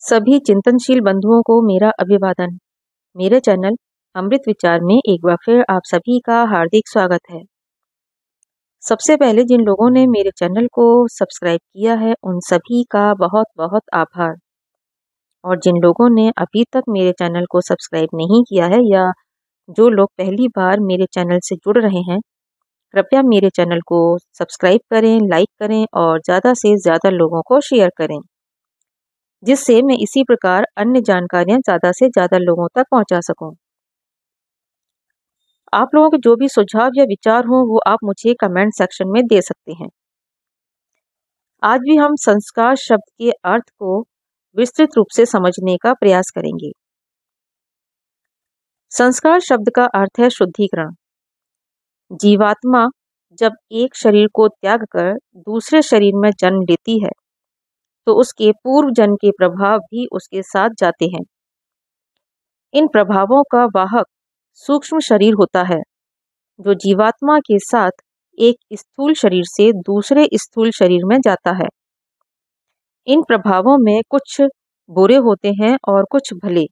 सभी चिंतनशील बंधुओं को मेरा अभिवादन। मेरे चैनल अमृत विचार में एक बार फिर आप सभी का हार्दिक स्वागत है। सबसे पहले जिन लोगों ने मेरे चैनल को सब्सक्राइब किया है उन सभी का बहुत बहुत आभार। और जिन लोगों ने अभी तक मेरे चैनल को सब्सक्राइब नहीं किया है या जो लोग पहली बार मेरे चैनल से जुड़ रहे हैं, कृपया मेरे चैनल को सब्सक्राइब करें, लाइक करें और ज़्यादा से ज़्यादा लोगों को शेयर करें, जिससे मैं इसी प्रकार अन्य जानकारियां ज़्यादा से ज़्यादा लोगों तक पहुंचा सकूं। आप लोगों के जो भी सुझाव या विचार हो वो आप मुझे कमेंट सेक्शन में दे सकते हैं। आज भी हम संस्कार शब्द के अर्थ को विस्तृत रूप से समझने का प्रयास करेंगे। संस्कार शब्द का अर्थ है शुद्धिकरण। जीवात्मा जब एक शरीर को त्याग कर दूसरे शरीर में जन्म लेती है तो उसके पूर्व जन्म के प्रभाव भी उसके साथ जाते हैं। इन प्रभावों का वाहक सूक्ष्म शरीर होता है जो जीवात्मा के साथ एक स्थूल शरीर से दूसरे स्थूल शरीर में जाता है। इन प्रभावों में कुछ बुरे होते हैं और कुछ भले।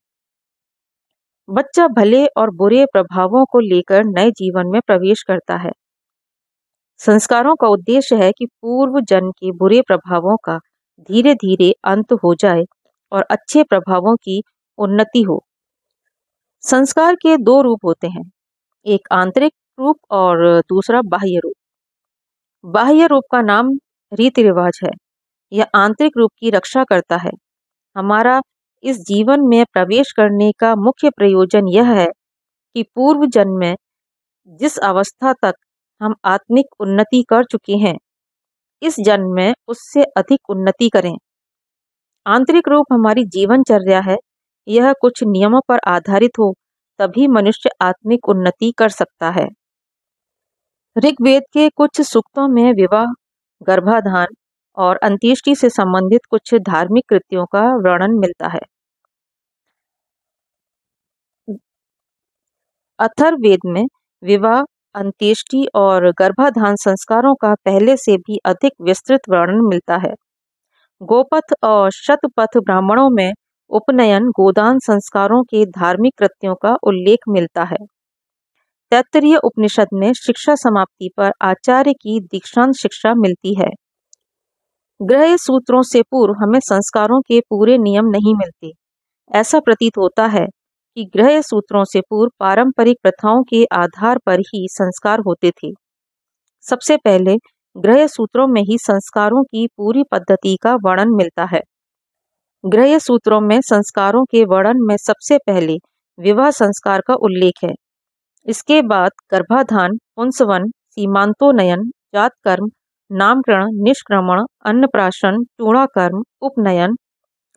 बच्चा भले और बुरे प्रभावों को लेकर नए जीवन में प्रवेश करता है। संस्कारों का उद्देश्य है कि पूर्व जन्म के बुरे प्रभावों का धीरे धीरे अंत हो जाए और अच्छे प्रभावों की उन्नति हो। संस्कार के दो रूप होते हैं, एक आंतरिक रूप और दूसरा बाह्य रूप। बाह्य रूप का नाम रीति रिवाज है। यह आंतरिक रूप की रक्षा करता है। हमारा इस जीवन में प्रवेश करने का मुख्य प्रयोजन यह है कि पूर्व जन्म में जिस अवस्था तक हम आत्मिक उन्नति कर चुके हैं, इस जन्म में उससे अधिक उन्नति करें। आंतरिक रूप हमारी जीवनचर्या है। यह कुछ नियमों पर आधारित हो तभी मनुष्य आत्मिक उन्नति कर सकता है। ऋग्वेद के कुछ सूक्तों में विवाह, गर्भाधान और अंत्येष्टि से संबंधित कुछ धार्मिक कृत्यों का वर्णन मिलता है। अथर्ववेद में विवाह, अंत्येष्टि और गर्भाधान संस्कारों का पहले से भी अधिक विस्तृत वर्णन मिलता है। गोपथ और शतपथ ब्राह्मणों में उपनयन, गोदान संस्कारों के धार्मिक कृत्यों का उल्लेख मिलता है। तैत्तरीय उपनिषद में शिक्षा समाप्ति पर आचार्य की दीक्षांत शिक्षा मिलती है। ग्रह सूत्रों से पूर्व हमें संस्कारों के पूरे नियम नहीं मिलते। ऐसा प्रतीत होता है कि ग्रह सूत्रों से पूर्व पारंपरिक प्रथाओं के आधार पर ही संस्कार होते थे। सबसे पहले ग्रह सूत्रों में ही संस्कारों की पूरी पद्धति का वर्णन मिलता है। ग्रह सूत्रों में संस्कारों के वर्णन में सबसे पहले विवाह संस्कार का उल्लेख है। इसके बाद गर्भाधान, पुंसवन, सीमांतोन्नयन, जातकर्म, नामकरण, निष्क्रमण, अन्नप्राशन, चूड़ाकर्म, उपनयन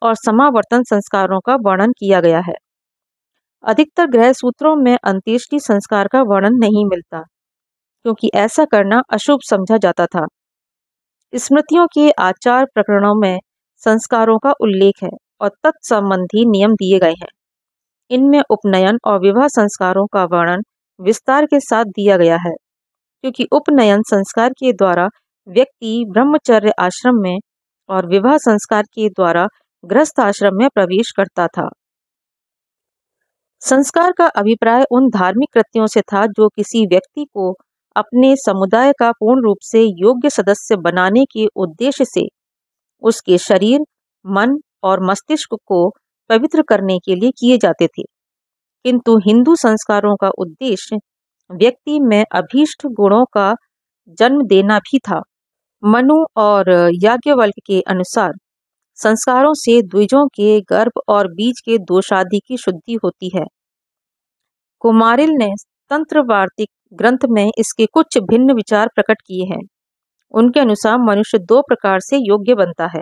और समावर्तन संस्कारों का वर्णन किया गया है। अधिकतर ग्रह सूत्रों में अंत्येष्टि संस्कार का वर्णन नहीं मिलता, क्योंकि ऐसा करना अशुभ समझा जाता था। स्मृतियों के आचार प्रकरणों में संस्कारों का उल्लेख है और तत्संबंधी नियम दिए गए हैं। इनमें उपनयन और विवाह संस्कारों का वर्णन विस्तार के साथ दिया गया है, क्योंकि उपनयन संस्कार के द्वारा व्यक्ति ब्रह्मचर्य आश्रम में और विवाह संस्कार के द्वारा गृहस्थ आश्रम में प्रवेश करता था। संस्कार का अभिप्राय उन धार्मिक कृत्यों से था जो किसी व्यक्ति को अपने समुदाय का पूर्ण रूप से योग्य सदस्य बनाने के उद्देश्य से उसके शरीर, मन और मस्तिष्क को पवित्र करने के लिए किए जाते थे। किंतु हिंदू संस्कारों का उद्देश्य व्यक्ति में अभीष्ट गुणों का जन्म देना भी था। मनु और याज्ञवल्क्य के अनुसार संस्कारों से द्विजों के गर्भ और बीज के दोषादि की शुद्धि होती है। कुमारिल ने तंत्र वार्तिक ग्रंथ में इसके कुछ भिन्न विचार प्रकट किए हैं। उनके अनुसार मनुष्य दो प्रकार से योग्य बनता है,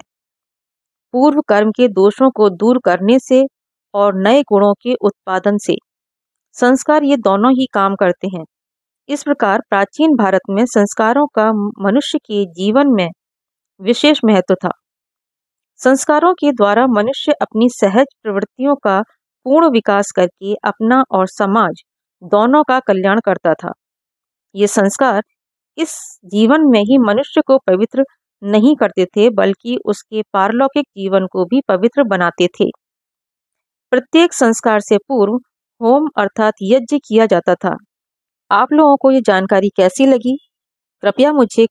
पूर्व कर्म के दोषों को दूर करने से और नए गुणों के उत्पादन से। संस्कार ये दोनों ही काम करते हैं। इस प्रकार प्राचीन भारत में संस्कारों का मनुष्य के जीवन में विशेष महत्व था। संस्कारों के द्वारा मनुष्य अपनी सहज प्रवृत्तियों का पूर्ण विकास करके अपना और समाज दोनों का कल्याण करता था। ये संस्कार इस जीवन में ही मनुष्य को पवित्र नहीं करते थे, बल्कि उसके पारलौकिक जीवन को भी पवित्र बनाते थे। प्रत्येक संस्कार से पूर्व होम अर्थात यज्ञ किया जाता था। आप लोगों को ये जानकारी कैसी लगी? कृपया मुझे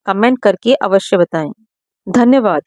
कमेंट करके अवश्य बताएं। धन्यवाद।